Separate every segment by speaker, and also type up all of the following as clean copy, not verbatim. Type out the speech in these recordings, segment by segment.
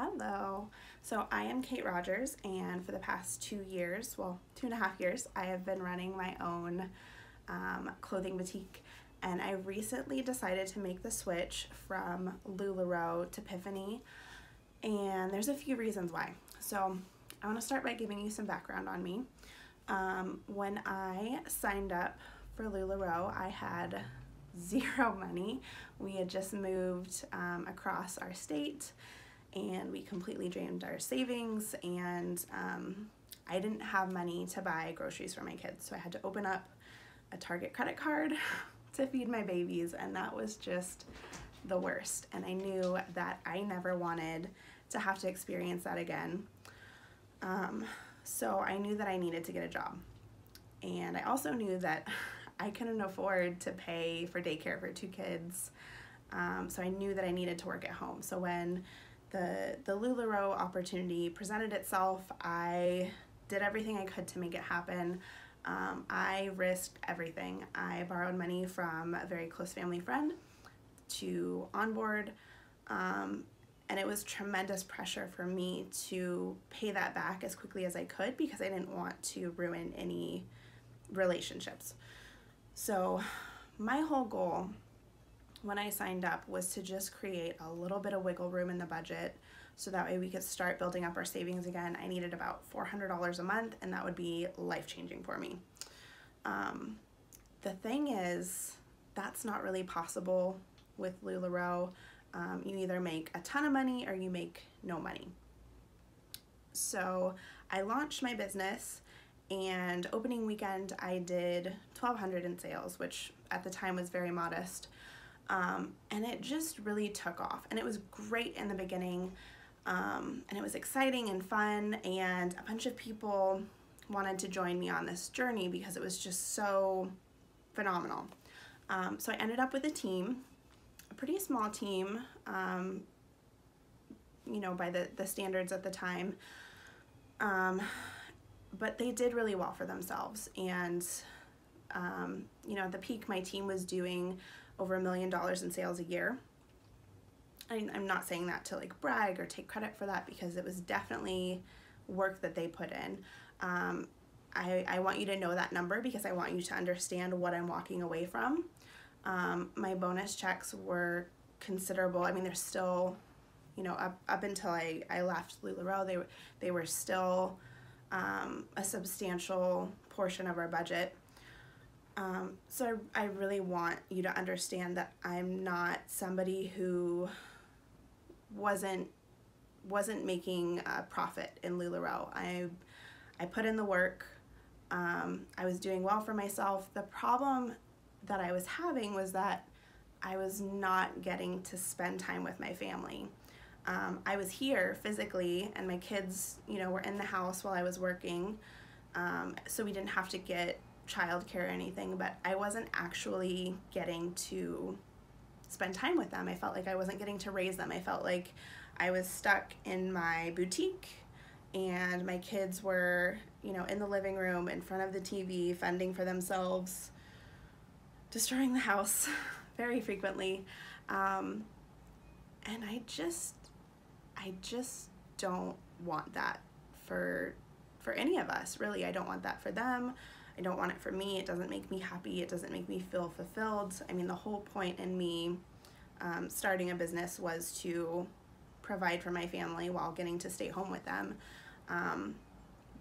Speaker 1: Hello. So I am Kate Rogers, and for the past 2 years, well, 2.5 years, I have been running my own clothing boutique. And I recently decided to make the switch from LuLaRoe to Piphany, and there's a few reasons why. So I want to start by giving you some background on me. When I signed up for LuLaRoe, I had zero money. We had just moved across our state, and we completely drained our savings, and I didn't have money to buy groceries for my kids, so I had to open up a Target credit card to feed my babies, and that was just the worst. And I knew that I never wanted to have to experience that again. So I knew that I needed to get a job, and I also knew that I couldn't afford to pay for daycare for 2 kids. So I knew that I needed to work at home. So when the LuLaRoe opportunity presented itself, I did everything I could to make it happen. I risked everything. I borrowed money from a very close family friend to onboard, and it was tremendous pressure for me to pay that back as quickly as I could because I didn't want to ruin any relationships. So my whole goal when I signed up was to just create a little bit of wiggle room in the budget so that way we could start building up our savings again. I needed about $400 a month, and that would be life-changing for me. The thing is, that's not really possible with LuLaRoe. You either make a ton of money or you make no money. So I launched my business, and opening weekend I did $1,200 in sales, which at the time was very modest. And it just really took off, and it was great in the beginning, and it was exciting and fun, and a bunch of people wanted to join me on this journey because it was just so phenomenal. So I ended up with a team, a pretty small team, you know, by the standards at the time, but they did really well for themselves. And you know, at the peak, my team was doing over $1 million in sales a year. I'm not saying that to like brag or take credit for that, because it was definitely work that they put in. I want you to know that number because I want you to understand what I'm walking away from. My bonus checks were considerable. I mean, they're still, you know, up until I left LuLaRoe, they were still a substantial portion of our budget. So I really want you to understand that I'm not somebody who wasn't making a profit in LuLaRoe. I put in the work. I was doing well for myself. The problem that I was having was that I was not getting to spend time with my family. I was here physically, and my kids, you know, were in the house while I was working, so we didn't have to get childcare or anything, but I wasn't actually getting to spend time with them. I felt like I wasn't getting to raise them. I felt like I was stuck in my boutique, and my kids were, you know, in the living room in front of the TV, fending for themselves, destroying the house very frequently. And I just don't want that for any of us, really. I don't want that for them. I don't want it for me. It doesn't make me happy. It doesn't make me feel fulfilled. I mean, the whole point in me starting a business was to provide for my family while getting to stay home with them.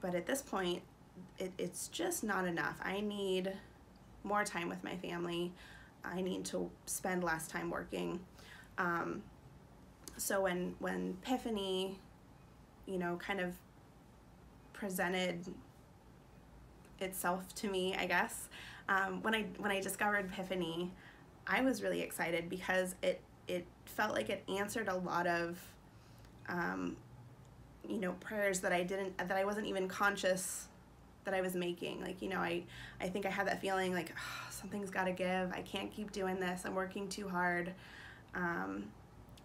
Speaker 1: But at this point, it's just not enough. I need more time with my family. I need to spend less time working. So when Piphany, you know, kind of presented itself to me, I guess, when I discovered Piphany, I was really excited because it felt like it answered a lot of you know, prayers that I wasn't even conscious that I was making. Like, you know, I think I had that feeling like, oh, something's got to give. I can't keep doing this. I'm working too hard, and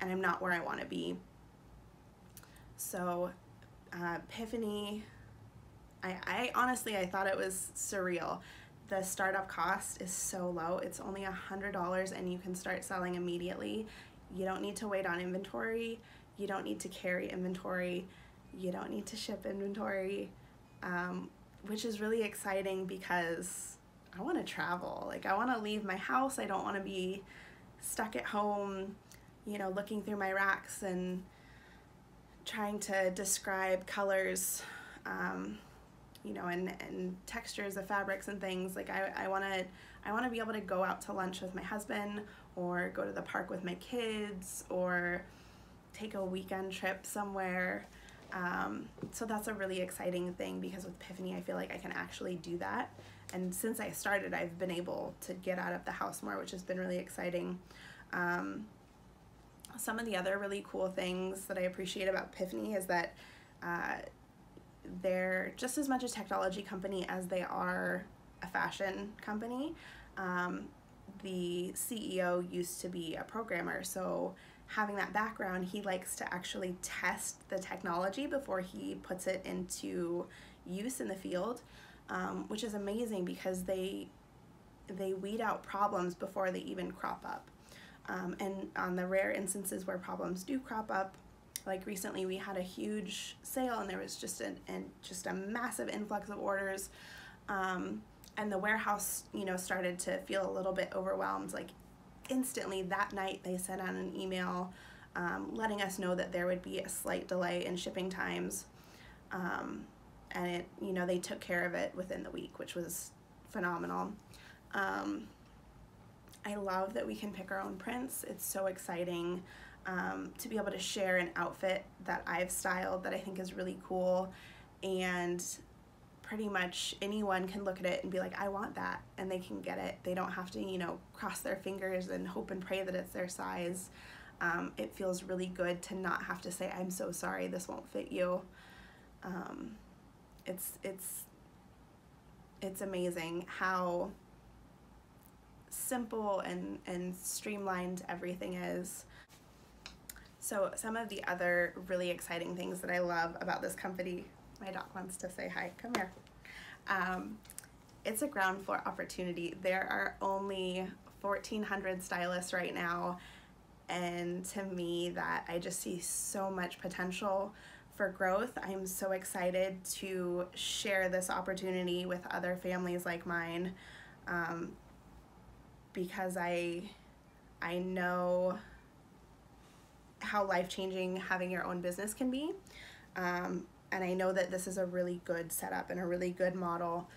Speaker 1: I'm not where I want to be. So Piphany, I honestly, I thought it was surreal. The startup cost is so low. It's only $100, and you can start selling immediately. You don't need to wait on inventory. You don't need to carry inventory. You don't need to ship inventory, which is really exciting because I want to travel. Like, I want to leave my house. I don't want to be stuck at home, you know, looking through my racks and trying to describe colors, you know, and textures of fabrics and things. Like, I want to be able to go out to lunch with my husband, or go to the park with my kids, or take a weekend trip somewhere. So that's a really exciting thing, because with Piphany I feel like I can actually do that. And since I started, I've been able to get out of the house more, which has been really exciting. Some of the other really cool things that I appreciate about Piphany is that they're just as much a technology company as they are a fashion company. The CEO used to be a programmer, so having that background, he likes to actually test the technology before he puts it into use in the field, which is amazing because they weed out problems before they even crop up. And on the rare instances where problems do crop up, like recently we had a huge sale and there was just a massive influx of orders, and the warehouse, you know, started to feel a little bit overwhelmed. Like, instantly that night they sent out an email letting us know that there would be a slight delay in shipping times, and it, you know, they took care of it within the week, which was phenomenal. I love that we can pick our own prints. It's so exciting to be able to share an outfit that I've styled that I think is really cool, and pretty much anyone can look at it and be like, I want that, and they can get it. They don't have to, you know, cross their fingers and hope and pray that it's their size. It feels really good to not have to say, I'm so sorry, this won't fit you. It's amazing how simple and streamlined everything is. So some of the other really exciting things that I love about this company, my dog wants to say hi, come here. It's a ground floor opportunity. There are only 1,400 stylists right now, and to me that I just see so much potential for growth. I'm so excited to share this opportunity with other families like mine, because I know how life-changing having your own business can be, and I know that this is a really good setup and a really good model,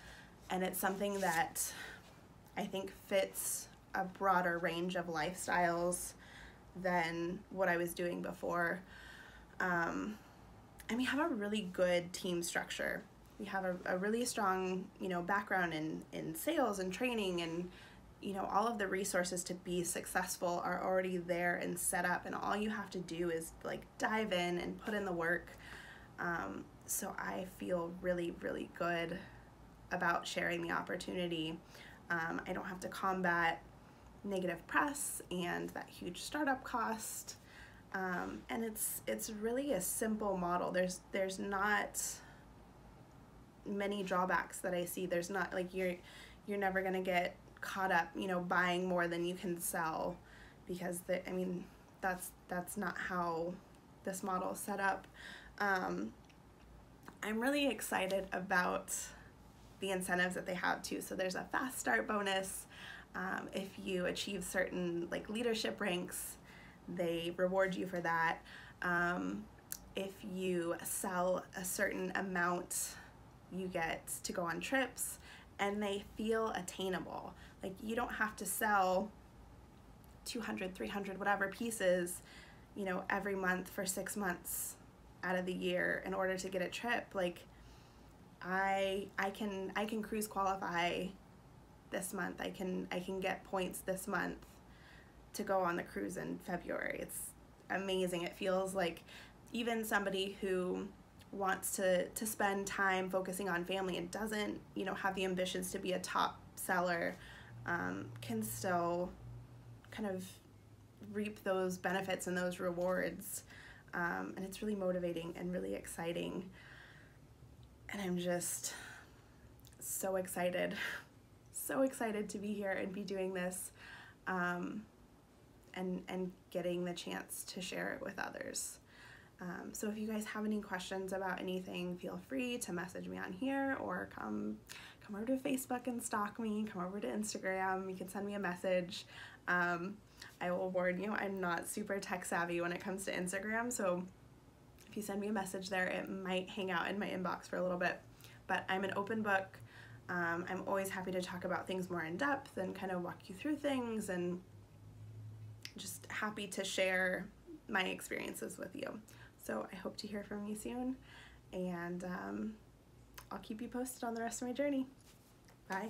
Speaker 1: and it's something that I think fits a broader range of lifestyles than what I was doing before. And we have a really good team structure. We have a really strong, you know, background in sales and training, and you know, all of the resources to be successful are already there and set up, and all you have to do is like dive in and put in the work. So I feel really, really good about sharing the opportunity. I don't have to combat negative press and that huge startup cost, and it's really a simple model. There's not many drawbacks that I see. There's not, like, you're never gonna get caught up, you know, buying more than you can sell, because I mean, that's not how this model is set up. I'm really excited about the incentives that they have too. So there's a fast start bonus. If you achieve certain like leadership ranks, they reward you for that. If you sell a certain amount, you get to go on trips, and they feel attainable. Like, you don't have to sell 200, 300, whatever pieces, you know, every month for 6 months out of the year in order to get a trip. Like, I can cruise qualify this month. I can get points this month to go on the cruise in February. It's amazing. It feels like even somebody who wants to spend time focusing on family and doesn't, you know, have the ambitions to be a top seller, can still kind of reap those benefits and those rewards. And it's really motivating and really exciting. And I'm just so excited to be here and be doing this, and getting the chance to share it with others. So if you guys have any questions about anything, feel free to message me on here, or come over to Facebook and stalk me, come over to Instagram, you can send me a message. I will warn you, I'm not super tech savvy when it comes to Instagram, so if you send me a message there, it might hang out in my inbox for a little bit, but I'm an open book. I'm always happy to talk about things more in depth and kind of walk you through things, and just happy to share my experiences with you. So I hope to hear from you soon, and I'll keep you posted on the rest of my journey. Bye.